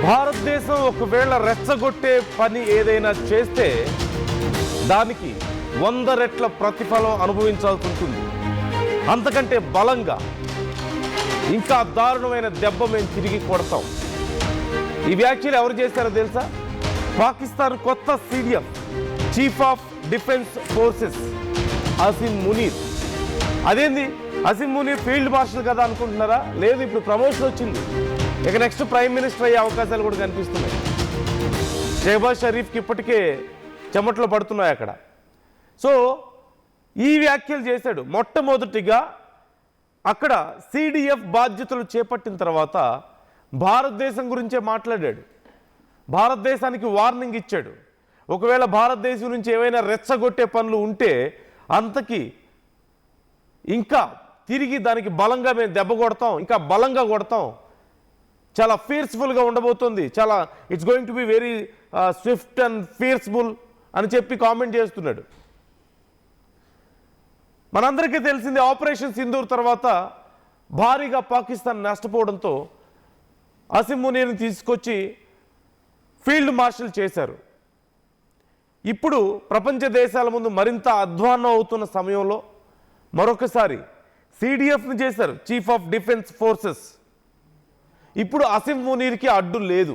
భారతదేశం ఒకవేళ రెచ్చగొట్టే పని ఏదైనా చేస్తే దానికి 100 రెట్ల ప్రతిఫలం అనుభవించాల్సి ఉంటుంది. అంతకంటే బలంగా ఇంకా దారుణమైన దెబ్బ మేము తిరిగి కొడతాం. ఈ వ్యాఖ్యలు ఎవరు చేశారో తెలుసా? పాకిస్తాన్ కొత్త CDF chief of defence forces Asim Munir. అదేంది అసీం మునీర్ ఫీల్డ్ మార్షల్ కదా అనుకుంటున్నారా? లేదు, ఇప్పుడు ప్రమోషన్ వచ్చింది. ఇక నెక్స్ట్ ప్రైమ్ మినిస్టర్ అయ్యే అవకాశాలు కూడా కనిపిస్తున్నాయి. షెహబాజ్ షరీఫ్కి ఇప్పటికే చెమట్లు పడుతున్నాయి అక్కడ. సో ఈ వ్యాఖ్యలు చేశాడు. మొట్టమొదటిగా అక్కడ CDF బాధ్యతలు చేపట్టిన తర్వాత భారతదేశం గురించే మాట్లాడాడు. భారతదేశానికి వార్నింగ్ ఇచ్చాడు. ఒకవేళ భారతదేశం నుంచి ఏవైనా రెచ్చగొట్టే పనులు ఉంటే అంతకి ఇంకా తిరిగి దానికి బలంగా మేము దెబ్బ కొడతాం, ఇంకా బలంగా కొడతాం, చాలా ఫియర్స్ఫుల్గా ఉండబోతుంది, చాలా it's going to be very swift and fearful అని చెప్పి కామెంట్ చేస్తున్నాడు. మనందరికీ తెలిసింది ఆపరేషన్ సింధూర్ తర్వాత భారీగా పాకిస్తాన్ నష్టపోవడంతో అసీం మునీర్ని తీసుకొచ్చి ఫీల్డ్ మార్షల్ చేశారు. ఇప్పుడు ప్రపంచ దేశాల ముందు మరింత అధ్వాన్నం అవుతున్న సమయంలో మరొకసారి CDFని చేశారు, చీఫ్ ఆఫ్ డిఫెన్స్ ఫోర్సెస్. ఇప్పుడు అసీం మునీర్కి అడ్డు లేదు.